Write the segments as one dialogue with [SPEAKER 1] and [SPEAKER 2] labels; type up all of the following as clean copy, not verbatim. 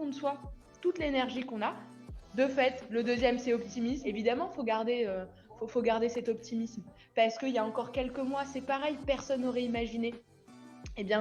[SPEAKER 1] de soi toute l'énergie qu'on a. De fait, le deuxième, c'est optimisme. Évidemment, faut garder cet optimisme. Parce qu'il y a encore quelques mois, c'est pareil, personne n'aurait imaginé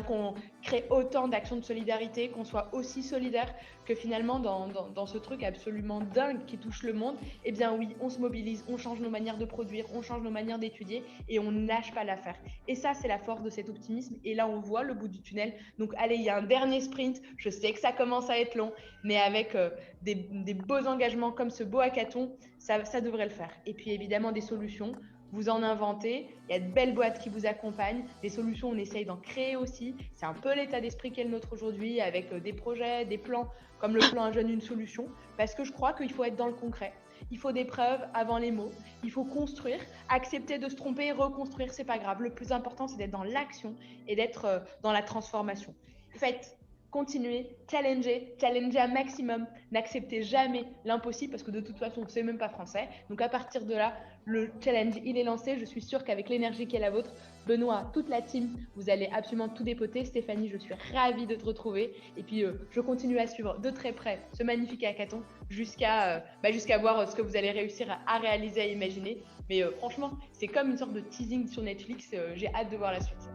[SPEAKER 1] qu'on crée autant d'actions de solidarité, qu'on soit aussi solidaire, que finalement, dans ce truc absolument dingue qui touche le monde, oui, on se mobilise, on change nos manières de produire, on change nos manières d'étudier et on ne lâche pas l'affaire. Et ça, c'est la force de cet optimisme. Et là, on voit le bout du tunnel. Donc, allez, il y a un dernier sprint. Je sais que ça commence à être long, mais avec des beaux engagements comme ce beau hackathon, ça devrait le faire. Et puis, évidemment, des solutions. Vous en inventez, il y a de belles boîtes qui vous accompagnent, des solutions, on essaye d'en créer aussi. C'est un peu l'état d'esprit qu'est le nôtre aujourd'hui, avec des projets, des plans, comme le plan Un jeune, une solution, parce que je crois qu'il faut être dans le concret. Il faut des preuves avant les mots, il faut construire, accepter de se tromper, reconstruire, c'est pas grave. Le plus important, c'est d'être dans l'action et d'être dans la transformation. Faites, continuez, challengez un maximum, n'acceptez jamais l'impossible parce que de toute façon, c'est même pas français. Donc à partir de là, le challenge, il est lancé. Je suis sûre qu'avec l'énergie qui est la vôtre, Benoît, toute la team, vous allez absolument tout dépoter. Stéphanie, je suis ravie de te retrouver. Et puis, je continue à suivre de très près ce magnifique hackathon jusqu'à voir ce que vous allez réussir à réaliser, à imaginer. Mais franchement, c'est comme une sorte de teasing sur Netflix. J'ai hâte de voir la suite.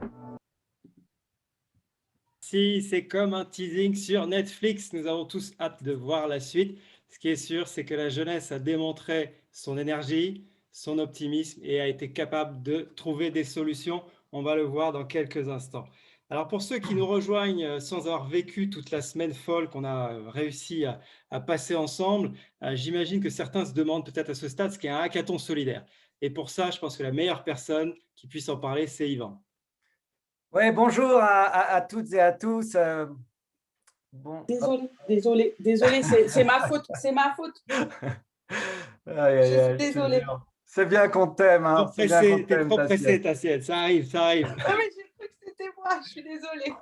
[SPEAKER 2] Si, c'est comme un teasing sur Netflix. Nous avons tous hâte de voir la suite. Ce qui est sûr, c'est que la jeunesse a démontré son énergie, son optimisme et a été capable de trouver des solutions. On va le voir dans quelques instants. Alors pour ceux qui nous rejoignent sans avoir vécu toute la semaine folle qu'on a réussi à passer ensemble, j'imagine que certains se demandent peut-être à ce stade ce qu'est un hackathon solidaire. Et pour ça, je pense que la meilleure personne qui puisse en parler, c'est Yvan.
[SPEAKER 3] Ouais, bonjour à toutes et à tous.
[SPEAKER 4] Bon. Désolé, c'est ma faute, c'est ma faute. Je suis désolée.
[SPEAKER 3] C'est bien qu'on t'aime. Hein.
[SPEAKER 2] T'es trop pressé, Tassiette. Ça arrive.
[SPEAKER 4] Ah mais j'ai cru que c'était moi, je suis désolée.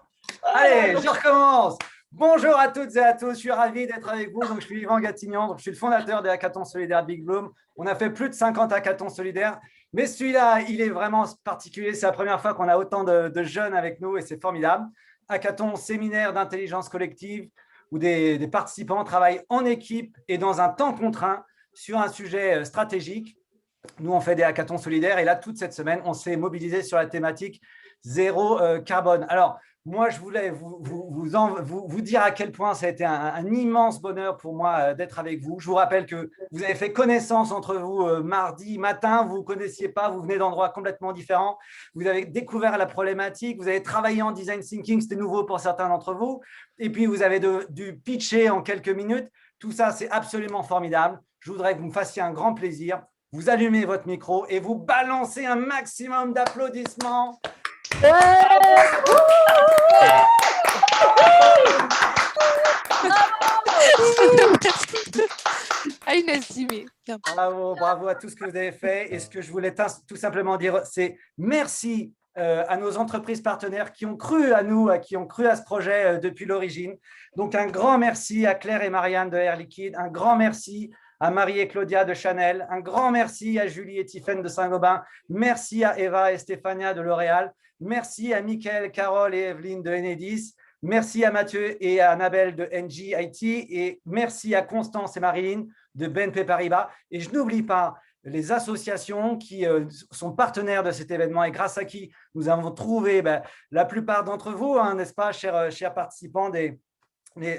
[SPEAKER 3] Allez, je recommence. Bonjour à toutes et à tous, je suis ravi d'être avec vous. Donc, je suis Yvan Gatignan, donc, je suis le fondateur des hackathons solidaires de Big Bloom. On a fait plus de 50 hackathons solidaires, mais celui-là, il est vraiment particulier. C'est la première fois qu'on a autant de jeunes avec nous et c'est formidable. Hackathon séminaire d'intelligence collective où des participants travaillent en équipe et dans un temps contraint sur un sujet stratégique. Nous, on fait des hackathons solidaires et là, toute cette semaine, on s'est mobilisé sur la thématique zéro carbone. Alors, moi, je voulais vous dire à quel point ça a été un immense bonheur pour moi d'être avec vous. Je vous rappelle que vous avez fait connaissance entre vous mardi matin, vous ne connaissiez pas, vous venez d'endroits complètement différents, vous avez découvert la problématique, vous avez travaillé en design thinking, c'était nouveau pour certains d'entre vous, et puis vous avez dû pitcher en quelques minutes. Tout ça, c'est absolument formidable. Je voudrais que vous me fassiez un grand plaisir. Vous allumez votre micro et vous balancez un maximum d'applaudissements. Bravo à tout ce que vous avez fait. Et ce que je voulais tout simplement dire, c'est merci à nos entreprises partenaires qui ont cru à nous, qui ont cru à ce projet depuis l'origine. Donc, un grand merci à Claire et Marianne de Air Liquide, un grand merci à Marie et Claudia de Chanel, un grand merci à Julie et Tiffaine de Saint-Gobain, merci à Eva et Stéphania de L'Oréal, merci à Mickaël, Carole et Evelyne de Enedis, merci à Mathieu et à Annabelle de NG IT et merci à Constance et Marilyn de BNP Paribas. Et je n'oublie pas les associations qui sont partenaires de cet événement et grâce à qui nous avons trouvé la plupart d'entre vous, hein, n'est-ce pas, chers participants,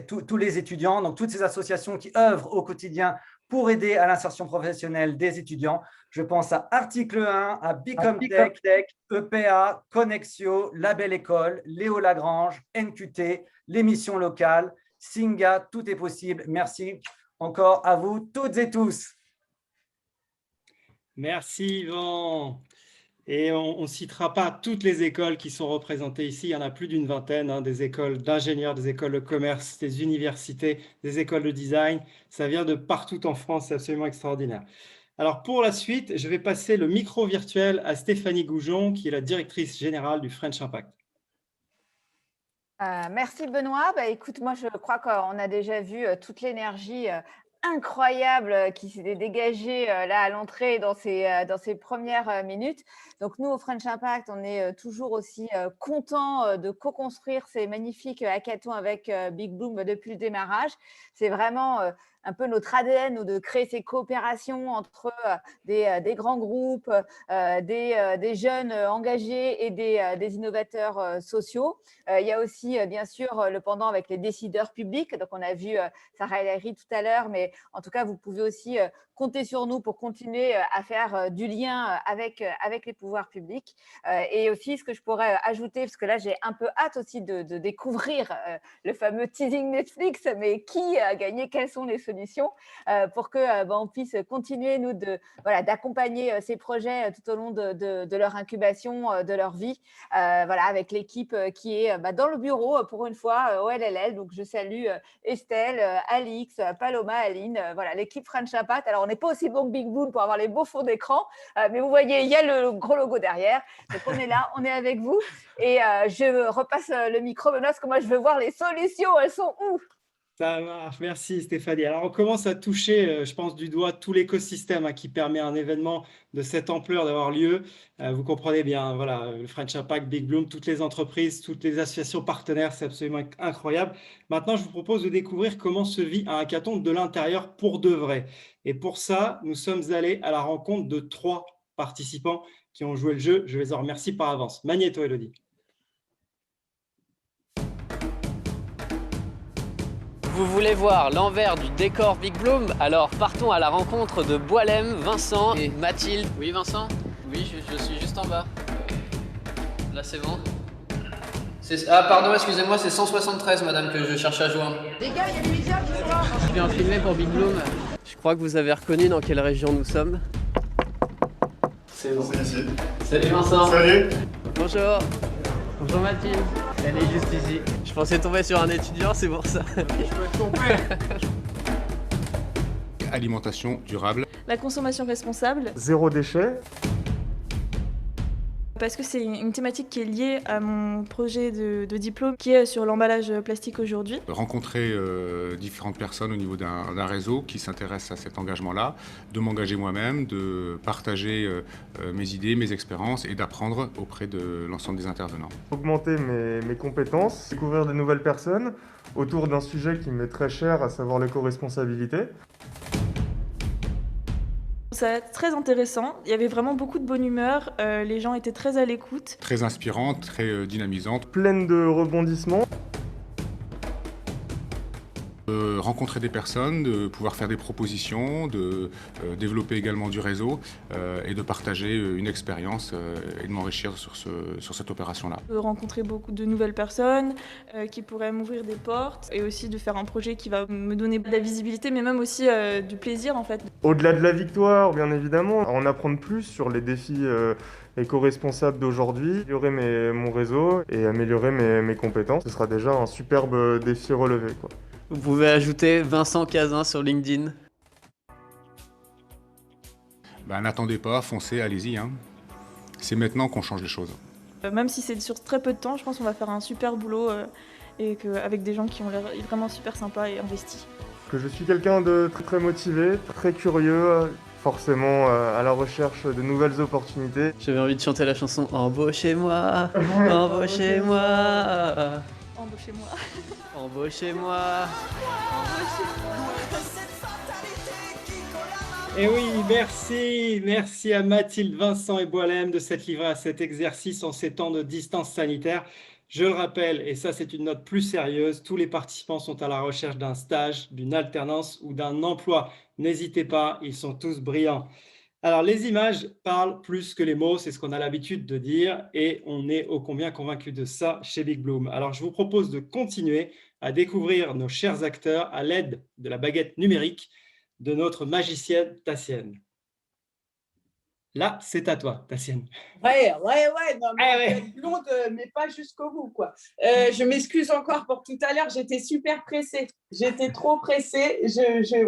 [SPEAKER 3] tous les étudiants, donc toutes ces associations qui œuvrent au quotidien pour aider à l'insertion professionnelle des étudiants. Je pense à Article 1, à Bicomtech, EPA, Connexio, La Belle École, Léo Lagrange, NQT, l'émission locale, Singa, tout est possible. Merci encore à vous toutes et tous.
[SPEAKER 2] Merci Yvan. Et on ne citera pas toutes les écoles qui sont représentées ici. Il y en a plus d'une vingtaine, hein, des écoles d'ingénieurs, des écoles de commerce, des universités, des écoles de design. Ça vient de partout en France, c'est absolument extraordinaire. Alors pour la suite, je vais passer le micro virtuel à Stéphanie Goujon, qui est la directrice générale du French Impact.
[SPEAKER 5] Merci Benoît. Écoute, moi je crois qu'on a déjà vu toute l'énergie incroyable qui s'était dégagé là à l'entrée dans ces premières minutes. Donc nous, au French Impact, on est toujours aussi contents de co-construire ces magnifiques hackathons avec Big Bloom depuis le démarrage. C'est vraiment un peu notre ADN ou de créer ces coopérations entre des grands groupes, des jeunes engagés et des innovateurs sociaux. Il y a aussi, bien sûr, le pendant avec les décideurs publics. Donc, on a vu Sarah El Haïry tout à l'heure, mais en tout cas, vous pouvez aussi compter sur nous pour continuer à faire du lien avec les pouvoirs publics. Et aussi, ce que je pourrais ajouter, parce que là, j'ai un peu hâte aussi de découvrir le fameux teasing Netflix, mais qui a gagné, quelles sont les solutions pour que on puisse continuer, nous, d'accompagner ces projets tout au long de leur incubation, de leur vie, avec l'équipe qui est dans le bureau, pour une fois, au LLL. Donc, je salue Estelle, Alix, Paloma, Aline, l'équipe French Impact. Alors, on n'est pas aussi bon que Big Bloom pour avoir les beaux fonds d'écran, mais vous voyez, il y a le gros logo derrière. Donc, on est là, on est avec vous. Et je repasse le micro maintenant parce que moi, je veux voir les solutions. Elles sont où?
[SPEAKER 2] Ça marche, merci Stéphanie. Alors, on commence à toucher, je pense, du doigt tout l'écosystème qui permet à un événement de cette ampleur d'avoir lieu. Vous comprenez bien, voilà, le French Impact, Big Bloom, toutes les entreprises, toutes les associations partenaires, c'est absolument incroyable. Maintenant, je vous propose de découvrir comment se vit un hackathon de l'intérieur pour de vrai. Et pour ça, nous sommes allés à la rencontre de 3 participants qui ont joué le jeu. Je les en remercie par avance. Magnéto, Elodie.
[SPEAKER 6] Vous voulez voir l'envers du décor Big Bloom? Alors partons à la rencontre de Boilem, Vincent et Mathilde. Oui Vincent? Oui, je suis juste en bas. Là c'est bon. Ah pardon, excusez-moi, c'est 173 madame que je cherche à joindre.
[SPEAKER 7] Les gars, il y a les médias qui sont là.
[SPEAKER 6] Je viens filmer pour Big Bloom. Je crois que vous avez reconnu dans quelle région nous sommes. C'est bon.
[SPEAKER 8] C'est ici.
[SPEAKER 6] Salut Vincent.
[SPEAKER 8] Salut.
[SPEAKER 6] Bonjour. Bonjour Mathilde. Elle est juste ici. Je pensais tomber sur un étudiant, c'est pour ça. Je peux tomber.
[SPEAKER 8] Alimentation durable.
[SPEAKER 9] La consommation responsable.
[SPEAKER 10] Zéro déchet.
[SPEAKER 9] Parce que c'est une thématique qui est liée à mon projet de diplôme qui est sur l'emballage plastique aujourd'hui.
[SPEAKER 8] Rencontrer différentes personnes au niveau d'un réseau qui s'intéressent à cet engagement-là, de m'engager moi-même, de partager mes idées, mes expériences et d'apprendre auprès de l'ensemble des intervenants.
[SPEAKER 10] Augmenter mes compétences, découvrir de nouvelles personnes autour d'un sujet qui m'est très cher, à savoir l'éco-responsabilité.
[SPEAKER 9] C'est très intéressant, il y avait vraiment beaucoup de bonne humeur, les gens étaient très à l'écoute.
[SPEAKER 8] Très inspirante, très dynamisante.
[SPEAKER 10] Pleine de rebondissements.
[SPEAKER 8] Rencontrer des personnes, de pouvoir faire des propositions, de développer également du réseau et de partager une expérience et de m'enrichir sur cette opération-là.
[SPEAKER 9] De rencontrer beaucoup de nouvelles personnes qui pourraient m'ouvrir des portes et aussi de faire un projet qui va me donner de la visibilité mais même aussi du plaisir en fait.
[SPEAKER 10] Au-delà de la victoire, bien évidemment, en apprendre plus sur les défis éco-responsables d'aujourd'hui, améliorer mon réseau et améliorer mes compétences. Ce sera déjà un superbe défi relevé, quoi.
[SPEAKER 6] Vous pouvez ajouter Vincent Cazin sur LinkedIn.
[SPEAKER 8] N'attendez pas, foncez, allez-y. C'est maintenant qu'on change les choses.
[SPEAKER 9] Même si c'est sur très peu de temps, je pense qu'on va faire un super boulot et avec des gens qui ont l'air vraiment super sympas et investis.
[SPEAKER 10] Que je suis quelqu'un de très, très motivé, très curieux, forcément à la recherche de nouvelles opportunités.
[SPEAKER 6] J'avais envie de chanter la chanson « Embauchez-moi, embauchez-moi ».
[SPEAKER 9] Embauchez-moi.
[SPEAKER 6] Embauchez-moi.
[SPEAKER 2] Et oui, merci à Mathilde, Vincent et Boilem de s'être livrés à cet exercice en ces temps de distance sanitaire. Je le rappelle, et ça c'est une note plus sérieuse, tous les participants sont à la recherche d'un stage, d'une alternance ou d'un emploi. N'hésitez pas, ils sont tous brillants. Alors, les images parlent plus que les mots, c'est ce qu'on a l'habitude de dire et on est ô combien convaincu de ça chez Big Bloom. Alors, je vous propose de continuer à découvrir nos chers acteurs à l'aide de la baguette numérique de notre magicienne Tassienne. Là, c'est à toi, Tassienne.
[SPEAKER 4] Ouais, non, mais blonde, mais pas jusqu'au bout, quoi. Je m'excuse encore pour tout à l'heure, j'étais super pressée. J'étais trop pressée,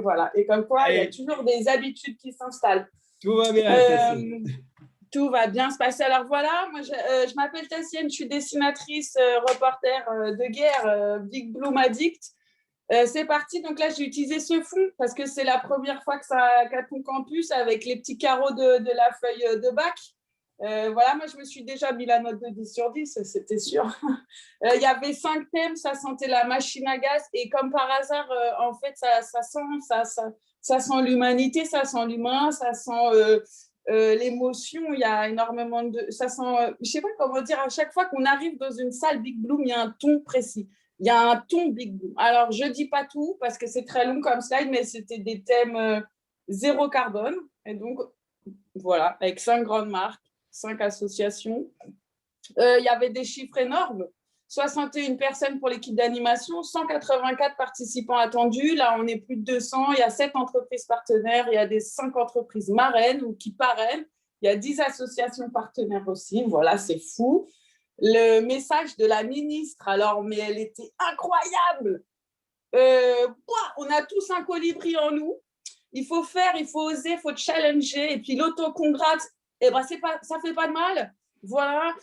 [SPEAKER 4] voilà. Et comme quoi, il y a toujours des habitudes qui s'installent.
[SPEAKER 2] Tout va bien, Tassienne.
[SPEAKER 4] Tout va bien se passer. Alors voilà, moi je m'appelle Tassienne, je suis dessinatrice, reporter de guerre, Big Bloom Addict. C'est parti. Donc là, j'ai utilisé ce fond parce que c'est la première fois que ça Hackathon Campus avec les petits carreaux de la feuille de bac. Voilà, moi, je me suis déjà mis la note de 10 sur 10, c'était sûr. Il y avait 5 thèmes, ça sentait la machine à gaz. Et comme par hasard, en fait, ça sent l'humanité, ça sent l'humain, ça sent l'émotion. Il y a énormément de... Ça sent, je ne sais pas comment dire, à chaque fois qu'on arrive dans une salle Big Bloom, il y a un ton précis. Il y a un ton Big Bloom. Alors, je ne dis pas tout parce que c'est très long comme slide, mais c'était des thèmes zéro carbone. Et donc, voilà, avec 5 grandes marques, 5 associations. Il y avait des chiffres énormes. 61 personnes pour l'équipe d'animation, 184 participants attendus. Là, on est plus de 200. Il y a 7 entreprises partenaires. Il y a des 5 entreprises marraines ou qui parrainent. Il y a 10 associations partenaires aussi. Voilà, c'est fou. Le message de la ministre, alors, mais elle était incroyable. On a tous un colibri en nous. Il faut faire, il faut oser, il faut challenger. Et puis l'autocongrate, eh ben, ça ne fait pas de mal. Voilà.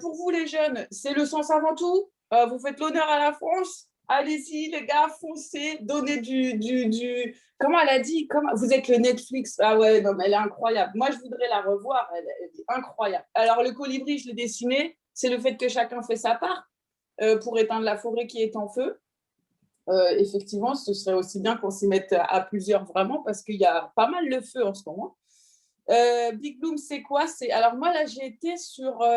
[SPEAKER 4] Pour vous, les jeunes, c'est le sens avant tout. Vous faites l'honneur à la France. Allez-y, les gars, foncez. Donnez du... Comment elle a dit? Vous êtes le Netflix. Ah ouais, non, mais elle est incroyable. Moi, je voudrais la revoir. Elle est incroyable. Alors, le colibri, je l'ai dessiné. C'est le fait que chacun fait sa part pour éteindre la forêt qui est en feu. Effectivement, ce serait aussi bien qu'on s'y mette à plusieurs vraiment parce qu'il y a pas mal de feu en ce moment. Big Bloom, c'est quoi? Alors moi, là, j'ai été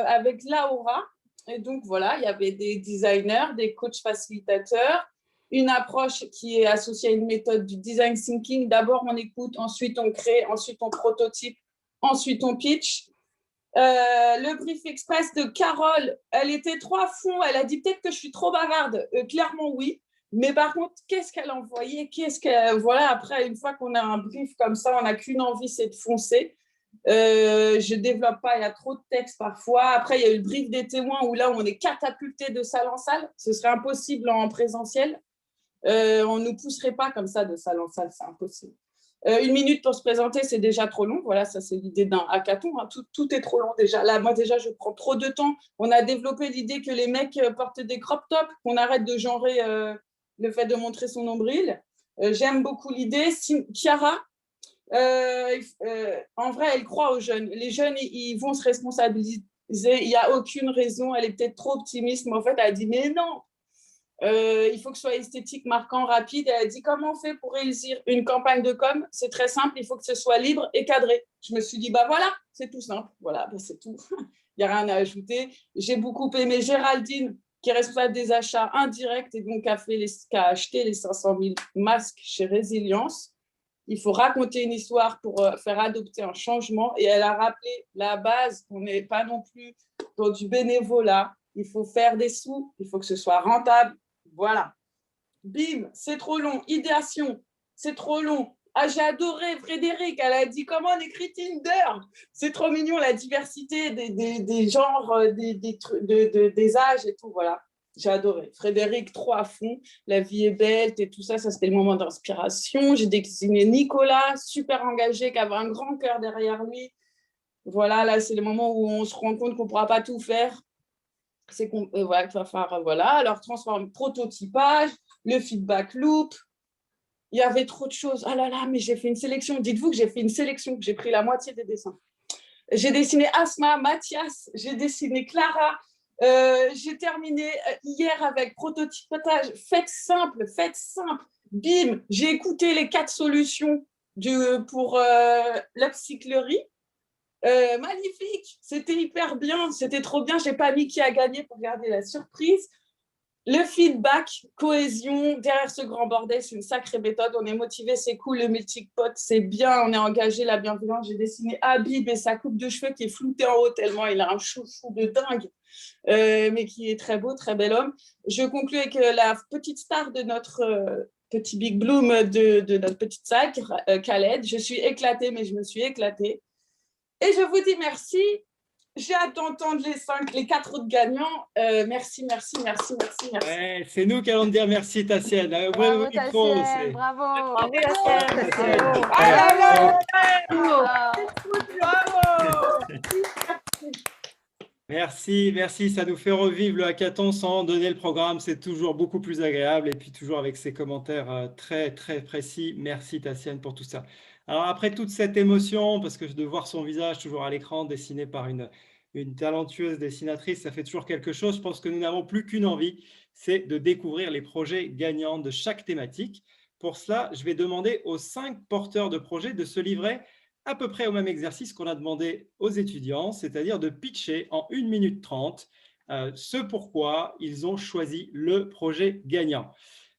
[SPEAKER 4] avec Laura. Et donc, voilà, il y avait des designers, des coachs facilitateurs, une approche qui est associée à une méthode du design thinking. D'abord, on écoute, ensuite, on crée, ensuite, on prototype, ensuite, on pitch. Le brief express de Carole, elle était trop à fond. Elle a dit peut-être que je suis trop bavarde. Clairement, oui. Mais par contre, qu'est-ce qu'elle a envoyé? Voilà, après, une fois qu'on a un brief comme ça, on n'a qu'une envie, c'est de foncer. Je ne développe pas, il y a trop de textes parfois. Après, il y a eu le brief des témoins où là, on est catapulté de salle en salle. Ce serait impossible en présentiel. On ne nous pousserait pas comme ça de salle en salle, c'est impossible. 1 minute pour se présenter, c'est déjà trop long. Voilà, ça, c'est l'idée d'un hackathon. Hein. Tout est trop long déjà. Là, moi, déjà, je prends trop de temps. On a développé l'idée que les mecs portent des crop tops, qu'on arrête de genrer le fait de montrer son nombril. J'aime beaucoup l'idée. Chiara, en vrai, elle croit aux jeunes. Les jeunes, ils vont se responsabiliser. Il n'y a aucune raison. Elle est peut-être trop optimiste, mais en fait, elle a dit, mais non, il faut que ce soit esthétique, marquant, rapide. Elle a dit, comment on fait pour réussir une campagne de com? C'est très simple, il faut que ce soit libre et cadré. Je me suis dit, bah voilà, c'est tout simple. Voilà, bah c'est tout. Il n'y a rien à ajouter. J'ai beaucoup aimé Géraldine, qui est responsable des achats indirects et donc qui a acheté les 500 000 masques chez Résilience. Il faut raconter une histoire pour faire adopter un changement. Et elle a rappelé la base, qu'on n'est pas non plus dans du bénévolat. Il faut faire des sous, il faut que ce soit rentable. Voilà. Bim, c'est trop long. Idéation, c'est trop long. Ah, j'ai adoré Frédéric, elle a dit comment on écrit Tinder. C'est trop mignon, la diversité des genres, des âges et tout. Voilà. J'ai adoré. Frédéric, trop à fond. La vie est belle et tout ça, ça c'était le moment d'inspiration. J'ai dessiné Nicolas, super engagé, qui avait un grand cœur derrière lui. Voilà, là, c'est le moment où on se rend compte qu'on ne pourra pas tout faire. C'est qu'on va faire, voilà. Alors, transforme prototypage, le feedback loop. Il y avait trop de choses. Ah là là, mais j'ai fait une sélection. Dites-vous que j'ai fait une sélection, que j'ai pris la moitié des dessins. J'ai dessiné Asma, Mathias, j'ai dessiné Clara. J'ai terminé hier avec prototypage. Faites simple. Bim, j'ai écouté les 4 solutions pour l'upcyclerie. Magnifique, c'était hyper bien, c'était trop bien. J'ai pas mis qui a gagné pour garder la surprise. Le feedback, cohésion, derrière ce grand bordel, c'est une sacrée méthode. On est motivé, c'est cool. Le melting pot, c'est bien. On est engagé, la bienveillance. J'ai dessiné Habib et sa coupe de cheveux qui est floutée en haut tellement il a un chouchou de dingue, mais qui est très beau, très bel homme. Je conclue avec la petite star de notre petit Big Bloom, de notre petite salle, Khaled. Je suis éclatée, mais je me suis éclatée. Et je vous dis merci. J'ai hâte d'entendre les 4 autres gagnants. Merci.
[SPEAKER 2] Ouais, c'est nous qui allons te dire merci, Tassienne.
[SPEAKER 5] Bravo, Tassienne. Bravo.
[SPEAKER 4] Bravo.
[SPEAKER 2] Merci, merci. Ça nous fait revivre le hackathon sans donner le programme. C'est toujours beaucoup plus agréable et puis toujours avec ces commentaires très, très précis. Merci Tassiane pour tout ça. Alors après toute cette émotion, parce que de voir son visage toujours à l'écran dessiné par une talentueuse dessinatrice, ça fait toujours quelque chose. Je pense que nous n'avons plus qu'une envie, c'est de découvrir les projets gagnants de chaque thématique. Pour cela, je vais demander aux 5 porteurs de projets de se livrer à peu près au même exercice qu'on a demandé aux étudiants, c'est-à-dire de pitcher en 1 minute 30 ce pourquoi ils ont choisi le projet gagnant.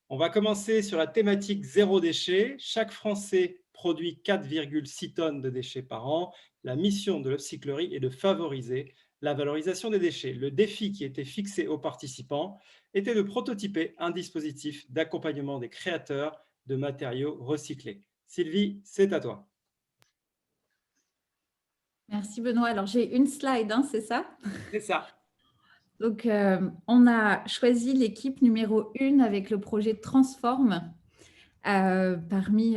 [SPEAKER 2] On va commencer sur la thématique zéro déchet. Chaque Français produit 4,6 tonnes de déchets par an. La mission de l'Upcyclerie est de favoriser la valorisation des déchets. Le défi qui était fixé aux participants était de prototyper un dispositif d'accompagnement des créateurs de matériaux recyclés. Sylvie, c'est à toi.
[SPEAKER 11] Merci Benoît. Alors j'ai une slide, hein, c'est ça?
[SPEAKER 2] C'est ça.
[SPEAKER 11] Donc on a choisi l'équipe numéro 1 avec le projet Transform. Parmi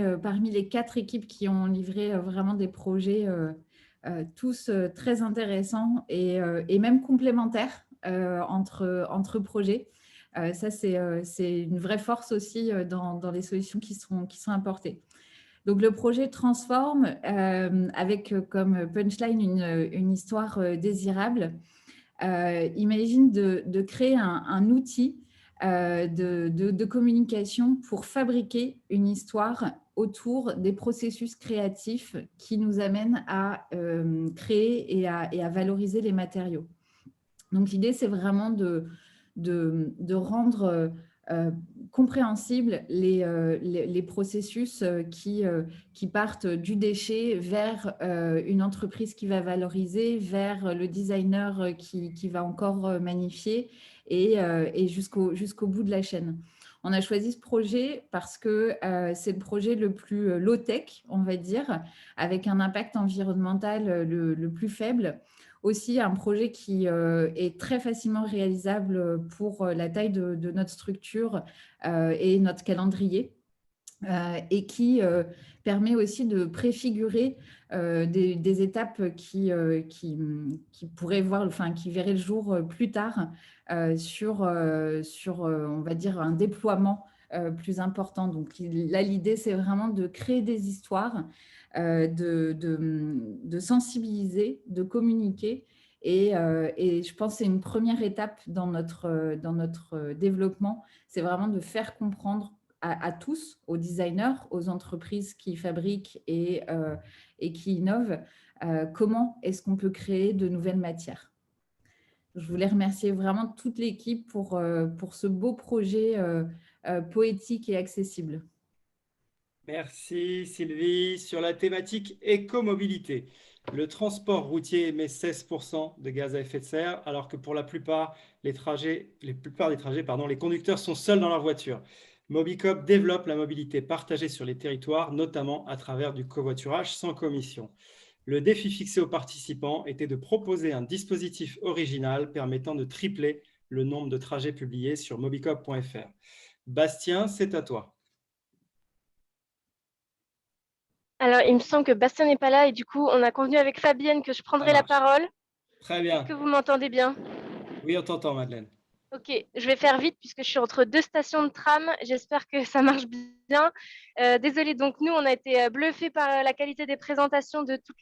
[SPEAKER 11] les 4 équipes qui ont livré vraiment des projets tous très intéressants et même complémentaires entre projets. Ça, c'est une vraie force aussi dans les solutions qui sont apportées. Donc, le projet Transform, avec comme punchline une histoire désirable, imagine de créer un outil de communication pour fabriquer une histoire autour des processus créatifs qui nous amènent à créer et à valoriser les matériaux. Donc, l'idée, c'est vraiment de rendre compréhensibles les processus qui partent du déchet vers une entreprise qui va valoriser, vers le designer qui va encore magnifier et jusqu'au bout de la chaîne. On a choisi ce projet parce que c'est le projet le plus low-tech, on va dire, avec un impact environnemental le plus faible. Aussi, un projet qui est très facilement réalisable pour la taille de notre structure et notre calendrier et qui permet aussi de préfigurer des étapes qui pourraient voir, enfin, qui verraient le jour plus tard sur on va dire, un déploiement plus important. Donc là, l'idée, c'est vraiment de créer des histoires, de sensibiliser, de communiquer. Et je pense que c'est une première étape dans notre développement, c'est vraiment de faire comprendre à tous, aux designers, aux entreprises qui fabriquent et qui innovent, comment est-ce qu'on peut créer de nouvelles matières. Je voulais remercier vraiment toute l'équipe pour ce beau projet poétique et accessible.
[SPEAKER 2] Merci Sylvie. Sur la thématique écomobilité, le transport routier émet 16% de gaz à effet de serre, alors que pour la plupart des trajets, les conducteurs sont seuls dans leur voiture. Mobicop développe la mobilité partagée sur les territoires, notamment à travers du covoiturage sans commission. Le défi fixé aux participants était de proposer un dispositif original permettant de tripler le nombre de trajets publiés sur mobicop.fr. Bastien, c'est à toi.
[SPEAKER 12] Alors, il me semble que Bastien n'est pas là et du coup, on a convenu avec Fabienne que je prendrai la parole.
[SPEAKER 2] Très bien.
[SPEAKER 12] Est-ce que vous m'entendez bien?
[SPEAKER 2] Oui, on t'entend, Madeleine.
[SPEAKER 12] Ok, je vais faire vite puisque je suis entre 2 stations de tram. J'espère que ça marche bien. Désolée, donc nous, on a été bluffés par la qualité des présentations de tous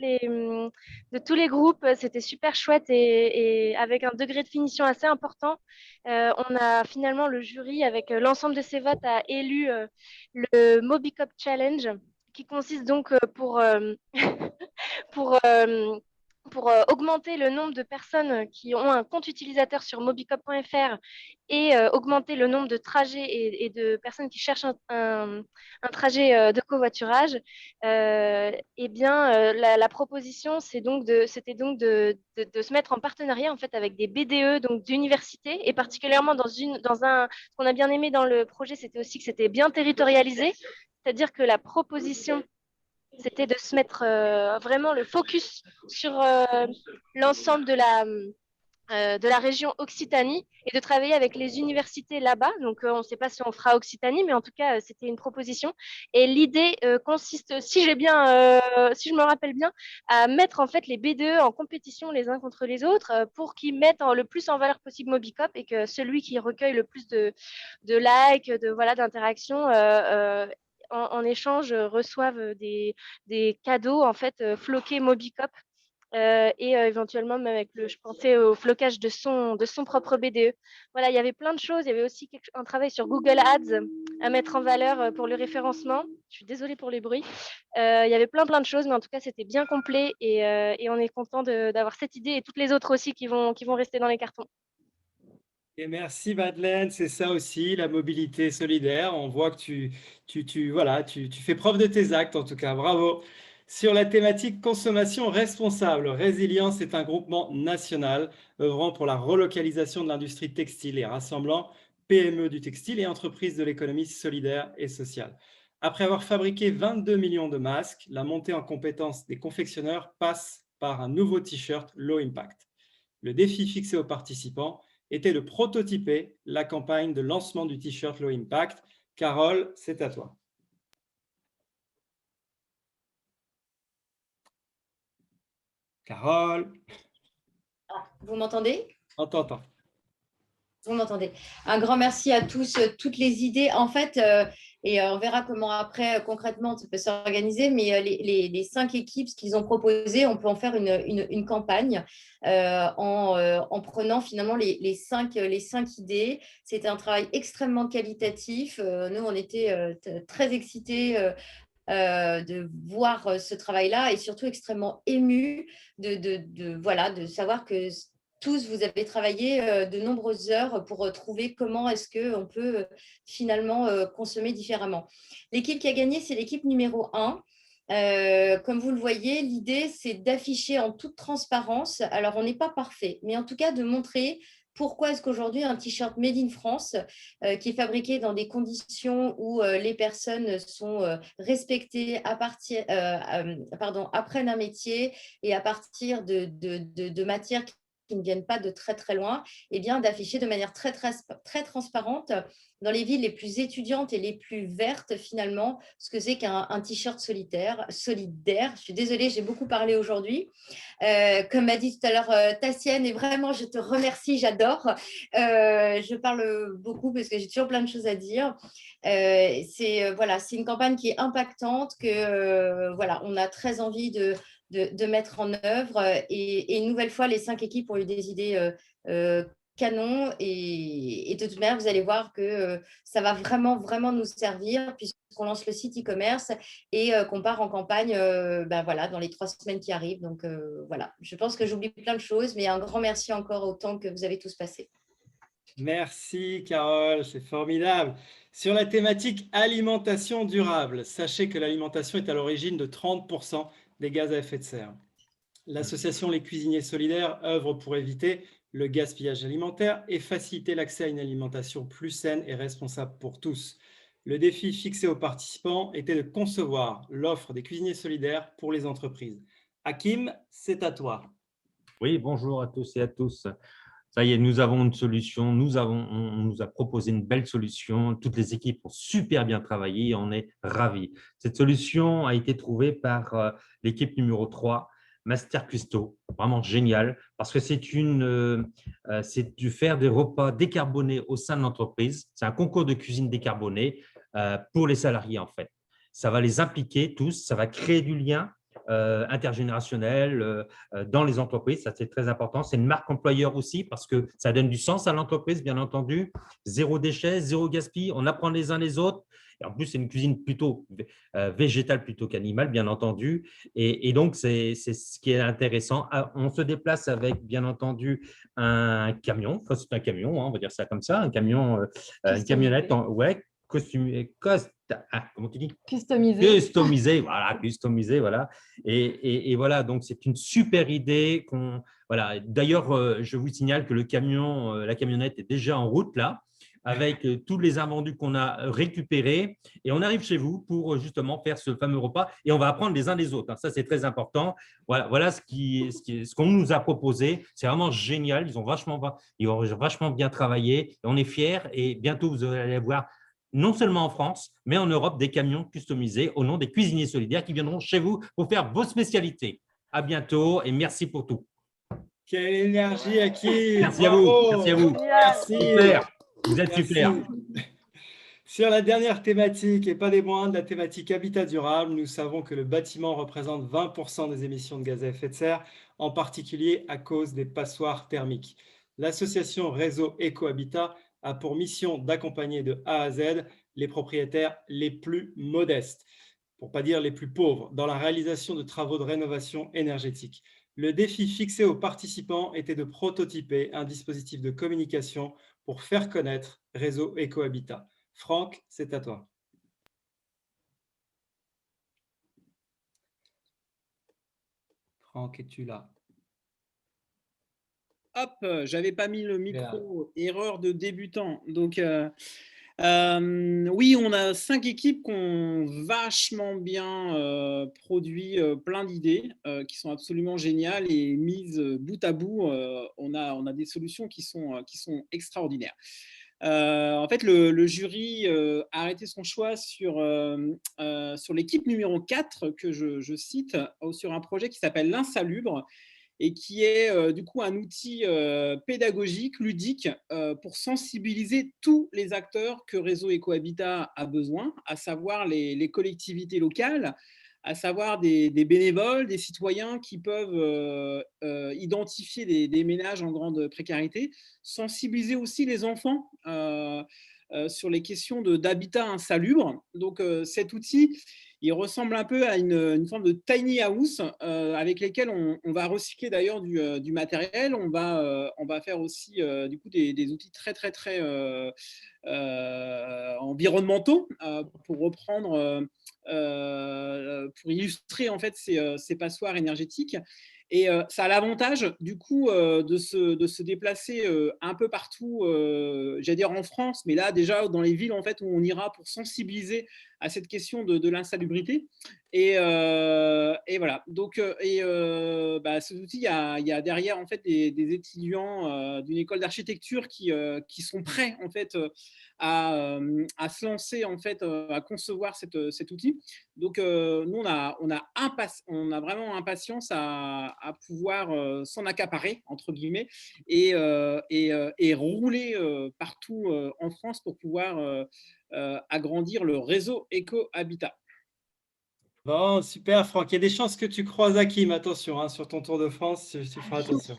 [SPEAKER 12] les groupes. C'était super chouette et avec un degré de finition assez important. On a finalement, le jury, avec l'ensemble de ses votes, a élu le Mobicop Challenge, qui consiste donc pour augmenter le nombre de personnes qui ont un compte utilisateur sur mobicop.fr et augmenter le nombre de trajets et de personnes qui cherchent un trajet de covoiturage, la proposition, c'était donc de se mettre en partenariat en fait, avec des BDE, donc d'universités, et particulièrement ce qu'on a bien aimé dans le projet, c'était aussi que c'était bien territorialisé, c'est-à-dire que la proposition, c'était de se mettre vraiment le focus sur l'ensemble de de la région Occitanie et de travailler avec les universités là-bas. Donc, on ne sait pas si on fera Occitanie, mais en tout cas, c'était une proposition. Et l'idée consiste, si je me rappelle bien, à mettre en fait les B2E en compétition les uns contre les autres pour qu'ils mettent le plus en valeur possible Mobicop et que celui qui recueille le plus de likes, d'interactions, en échange reçoivent des cadeaux en fait floqués Mobicop et éventuellement même avec je pensais au flocage de son propre BDE. Voilà, il y avait plein de choses. Il y avait aussi un travail sur Google Ads à mettre en valeur pour le référencement. Je suis désolée pour les bruits. Il y avait plein de choses, mais en tout cas, c'était bien complet et on est content d'avoir cette idée et toutes les autres aussi qui vont rester dans les cartons.
[SPEAKER 2] Et merci Madeleine, c'est ça aussi, la mobilité solidaire. On voit que tu fais preuve de tes actes en tout cas, bravo. Sur la thématique consommation responsable, Résilience est un groupement national œuvrant pour la relocalisation de l'industrie textile et rassemblant PME du textile et entreprises de l'économie solidaire et sociale. Après avoir fabriqué 22 millions de masques, la montée en compétence des confectionneurs passe par un nouveau t-shirt Low Impact. Le défi fixé aux participants était de prototyper la campagne de lancement du t-shirt Low Impact. Carole, c'est à toi. Carole.
[SPEAKER 13] Vous m'entendez?
[SPEAKER 2] On t'entend.
[SPEAKER 13] Vous m'entendez. Un grand merci à tous, toutes les idées. En fait, et on verra comment après, concrètement, ça peut s'organiser, mais les 5 équipes, ce qu'ils ont proposé, on peut en faire une campagne en prenant finalement les 5 idées. C'était un travail extrêmement qualitatif. Nous, on était très excités de voir ce travail-là et surtout extrêmement émus de savoir que tous, vous avez travaillé de nombreuses heures pour trouver comment est-ce qu'on peut finalement consommer différemment. L'équipe qui a gagné, c'est l'équipe numéro 1. Comme vous le voyez, l'idée, c'est d'afficher en toute transparence. Alors, on n'est pas parfait, mais en tout cas, de montrer pourquoi est-ce qu'aujourd'hui, un t-shirt Made in France, qui est fabriqué dans des conditions où les personnes sont respectées apprennent un métier et à partir de matières qui ne viennent pas de très très loin, et bien d'afficher de manière très transparente dans les villes les plus étudiantes et les plus vertes finalement ce que c'est qu'un t-shirt solidaire. Je suis désolée, j'ai beaucoup parlé aujourd'hui. Comme m'a dit tout à l'heure Tassienne, et vraiment je te remercie, j'adore. Je parle beaucoup parce que j'ai toujours plein de choses à dire. C'est une campagne qui est impactante, que on a très envie de mettre en œuvre. Et une nouvelle fois, les 5 équipes ont eu des idées canon. Et de toute manière, vous allez voir que ça va vraiment nous servir puisqu'on lance le site e-commerce et qu'on part en campagne dans les 3 semaines qui arrivent. Donc voilà, je pense que j'oublie plein de choses, mais un grand merci encore au temps que vous avez tous passé.
[SPEAKER 2] Merci Carole, c'est formidable. Sur la thématique alimentation durable, sachez que l'alimentation est à l'origine de 30% des gaz à effet de serre. L'association Les Cuisiniers Solidaires œuvre pour éviter le gaspillage alimentaire et faciliter l'accès à une alimentation plus saine et responsable pour tous. Le défi fixé aux participants était de concevoir l'offre des cuisiniers solidaires pour les entreprises. Hakim, c'est à toi.
[SPEAKER 14] Oui, bonjour à tous et à tous. Ça y est, nous avons une solution, on nous a proposé une belle solution, toutes les équipes ont super bien travaillé, on est ravis. Cette solution a été trouvée par l'équipe numéro 3, Master Custo, vraiment génial, parce que c'est de faire des repas décarbonés au sein de l'entreprise. C'est un concours de cuisine décarbonée pour les salariés en fait. Ça va les impliquer tous, ça va créer du lien intergénérationnel dans les entreprises, ça c'est très important. C'est une marque employeur aussi parce que ça donne du sens à l'entreprise, bien entendu. Zéro déchet, zéro gaspille, on apprend les uns les autres. Et en plus, c'est une cuisine plutôt végétale plutôt qu'animale, bien entendu. Et donc, c'est ce qui est intéressant. On se déplace avec, bien entendu, un camion. Enfin, c'est un camion, on va dire ça comme ça, un camion, une camionnette, comment tu dis? Customisé, voilà. Et voilà, donc c'est une super idée. Voilà. D'ailleurs, je vous signale que la camionnette est déjà en route là. avec tous les invendus qu'on a récupérés. Et on arrive chez vous pour justement faire ce fameux repas. Et on va apprendre les uns des autres. Ça, c'est très important. Voilà ce qu'on nous a proposé. C'est vraiment génial. Ils ont vachement bien travaillé. Et on est fiers. Et bientôt, vous allez voir, non seulement en France, mais en Europe, des camions customisés au nom des cuisiniers solidaires qui viendront chez vous pour faire vos spécialités. À bientôt et merci pour tout.
[SPEAKER 2] Quelle énergie, Hakim!
[SPEAKER 14] Merci à vous. Merci à vous.
[SPEAKER 2] Merci.
[SPEAKER 14] Super. Vous êtes
[SPEAKER 2] Merci.
[SPEAKER 14] super.
[SPEAKER 2] Sur la dernière thématique, et pas des moindres, la thématique habitat durable, nous savons que le bâtiment représente 20% des émissions de gaz à effet de serre, en particulier à cause des passoires thermiques. L'association Réseau Éco-Habitat a pour mission d'accompagner de A à Z les propriétaires les plus modestes, pour ne pas dire les plus pauvres, dans la réalisation de travaux de rénovation énergétique. Le défi fixé aux participants était de prototyper un dispositif de communication pour faire connaître Réseau Éco-Habitat. Franck, c'est à toi. Franck, es-tu là?
[SPEAKER 15] Hop, j'avais pas mis le micro, erreur de débutant. Donc, oui, on a 5 équipes qui ont vachement bien produit plein d'idées qui sont absolument géniales et mises bout à bout, on a des solutions qui sont extraordinaires. En fait, le jury a arrêté son choix sur l'équipe numéro 4 que je cite, sur un projet qui s'appelle l'Insalubre et qui est du coup un outil pédagogique, ludique, pour sensibiliser tous les acteurs que Réseau Éco-Habitat a besoin, à savoir les collectivités locales, à savoir des bénévoles, des citoyens qui peuvent identifier des ménages en grande précarité, sensibiliser aussi les enfants sur les questions d'habitat insalubre. Donc cet outil, il ressemble un peu à une forme de tiny house avec lesquels on va recycler d'ailleurs du matériel. On va faire aussi du coup des outils très environnementaux pour reprendre, pour illustrer en fait ces passoires énergétiques. Et ça a l'avantage du coup de se déplacer un peu partout, j'allais dire en France, mais là déjà dans les villes en fait où on ira pour sensibiliser à cette question de l'insalubrité. Et voilà. Donc, ces outils, il y a derrière en fait des étudiants d'une école d'architecture qui sont prêts en fait à se lancer en fait à concevoir cet outil. Donc, nous on a vraiment impatience à pouvoir s'en accaparer entre guillemets et rouler partout en France pour pouvoir agrandir le réseau Éco-Habitat.
[SPEAKER 2] Bon, super Franck. Il y a des chances que tu croises Hakim, attention, hein, sur ton Tour de France, tu feras attention.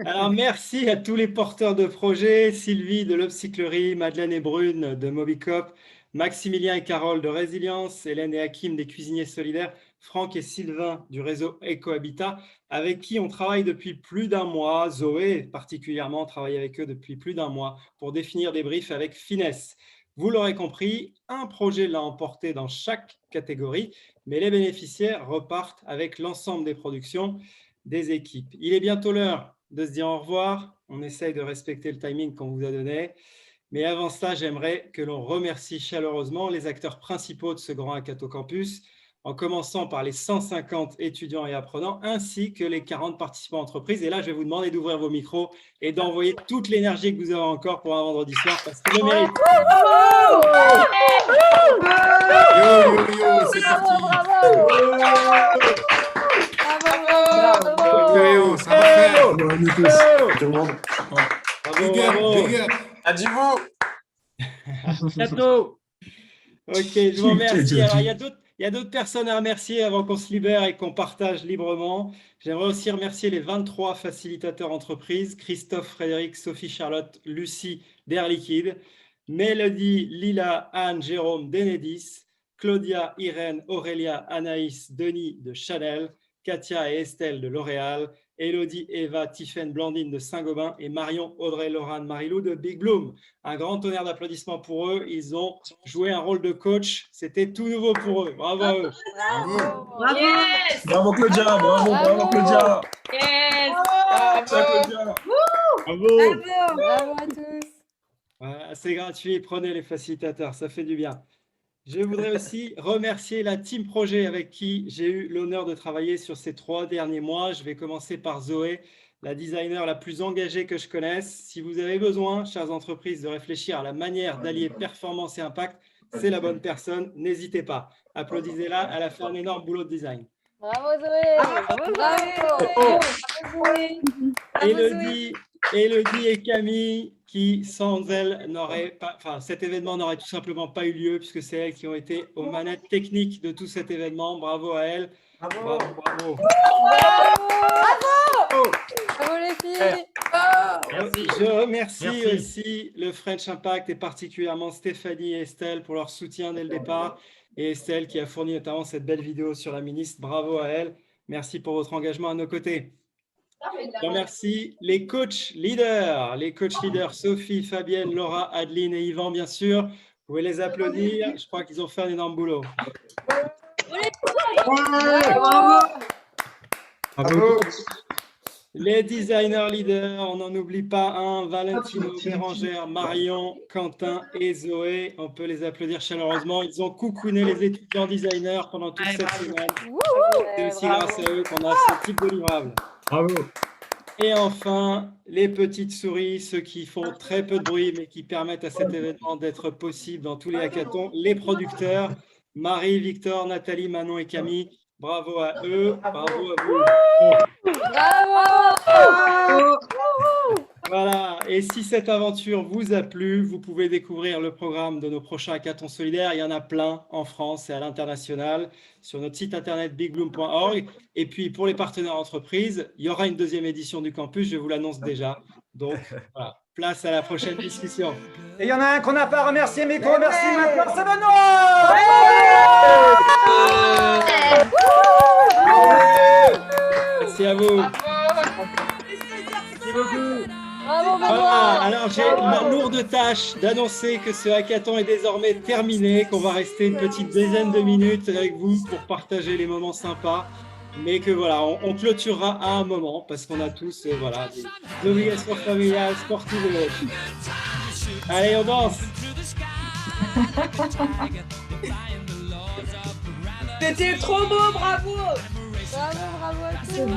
[SPEAKER 2] Alors, merci à tous les porteurs de projets, Sylvie de l'Upcyclerie, Madeleine et Brune de Mobicop, Maximilien et Carole de Résilience, Hélène et Hakim des Cuisiniers Solidaires, Franck et Sylvain du réseau Éco-Habitat, avec qui on travaille depuis plus d'un mois. Zoé, particulièrement, travaille avec eux depuis plus d'un mois pour définir des briefs avec finesse. Vous l'aurez compris, un projet l'a emporté dans chaque catégorie, mais les bénéficiaires repartent avec l'ensemble des productions des équipes. Il est bientôt l'heure de se dire au revoir. On essaye de respecter le timing qu'on vous a donné. Mais avant cela, j'aimerais que l'on remercie chaleureusement les acteurs principaux de ce grand Hackathon Campus, en commençant par les 150 étudiants et apprenants, ainsi que les 40 participants entreprises. Et là, je vais vous demander d'ouvrir vos micros et d'envoyer toute l'énergie que vous avez encore pour un vendredi soir, parce qu'ils le méritent.
[SPEAKER 8] C'est parti. Ça va faire.
[SPEAKER 3] Tout le monde.
[SPEAKER 2] Bravo.
[SPEAKER 16] Adieu-vous.
[SPEAKER 14] Bientôt.
[SPEAKER 2] Ok, je vous remercie. Alors, il y a d'autres personnes à remercier avant qu'on se libère et qu'on partage librement. J'aimerais aussi remercier les 23 facilitateurs entreprises, Christophe, Frédéric, Sophie, Charlotte, Lucie d'Air Liquide, Mélodie, Lila, Anne, Jérôme d'Enedis, Claudia, Irène, Aurélia, Anaïs, Denis de Chanel, Katia et Estelle de L'Oréal, Élodie, Eva, Tiffaine, Blandine de Saint-Gobain et Marion, Audrey, Laurane, Marilou de Big Bloom. Un grand tonnerre d'applaudissements pour eux. Ils ont joué un rôle de coach. C'était tout nouveau pour eux. Bravo à eux.
[SPEAKER 16] Bravo.
[SPEAKER 7] Yes.
[SPEAKER 16] Bravo Claudia, bravo Claudia.
[SPEAKER 7] Yes.
[SPEAKER 16] Bravo Claudia.
[SPEAKER 2] Bravo.
[SPEAKER 5] Bravo à tous.
[SPEAKER 2] Voilà, c'est gratuit, prenez les facilitateurs, ça fait du bien. Je voudrais aussi remercier la team projet avec qui j'ai eu l'honneur de travailler sur ces 3 derniers mois. Je vais commencer par Zoé, la designer la plus engagée que je connaisse. Si vous avez besoin, chères entreprises, de réfléchir à la manière d'allier performance et impact, c'est la bonne personne, n'hésitez pas. Applaudissez-la, elle a fait un énorme boulot de design.
[SPEAKER 5] Bravo Zoé. Bravo Zoé.
[SPEAKER 2] Élodie et Camille, qui sans elles n'auraient pas, enfin cet événement n'aurait tout simplement pas eu lieu puisque c'est elles qui ont été aux manettes techniques de tout cet événement. Bravo à elles. Bravo.
[SPEAKER 5] Bravo les filles.
[SPEAKER 2] Merci. Je remercie aussi le French Impact et particulièrement Stéphanie et Estelle pour leur soutien dès le départ. Et Estelle qui a fourni notamment cette belle vidéo sur la ministre. Bravo à elle. Merci pour votre engagement à nos côtés. Je remercie les coachs leaders, Sophie, Fabienne, Laura, Adeline et Yvan, bien sûr. Vous pouvez les applaudir. Je crois qu'ils ont fait un énorme boulot.
[SPEAKER 16] Bravo.
[SPEAKER 2] Les designers leaders, on n'en oublie pas un, Valentino, Bérangère, Marion, Quentin et Zoé. On peut les applaudir chaleureusement. Ils ont coucouné les étudiants designers pendant toute cette semaine. C'est aussi grâce à eux qu'on a ce type de livrable.
[SPEAKER 16] Bravo.
[SPEAKER 2] Et enfin, les petites souris, ceux qui font très peu de bruit, mais qui permettent à cet événement d'être possible dans tous les hackathons. Les producteurs, Marie, Victor, Nathalie, Manon et Camille. Bravo à eux, bravo à vous.
[SPEAKER 5] Bravo.
[SPEAKER 2] Voilà, et si cette aventure vous a plu, vous pouvez découvrir le programme de nos prochains hackathons solidaires. Il y en a plein en France et à l'international sur notre site internet bigbloom.org. Et puis pour les partenaires entreprises, il y aura une 2e édition du campus, je vous l'annonce déjà. Donc voilà, place à la prochaine discussion.
[SPEAKER 3] Et il y en a un qu'on n'a pas remercié, mais qu'on remercie maintenant, c'est Benoît.
[SPEAKER 2] Merci à vous.
[SPEAKER 16] Merci beaucoup.
[SPEAKER 2] Voilà, alors j'ai la lourde tâche d'annoncer que ce hackathon est désormais terminé, qu'on va rester une petite dizaine de minutes avec vous pour partager les moments sympas, mais que voilà, on clôturera à un moment parce qu'on a tous voilà, des obligations familiales, sportives et autres. Allez, on danse.
[SPEAKER 4] C'était trop beau, bravo.
[SPEAKER 5] Bravo à tous.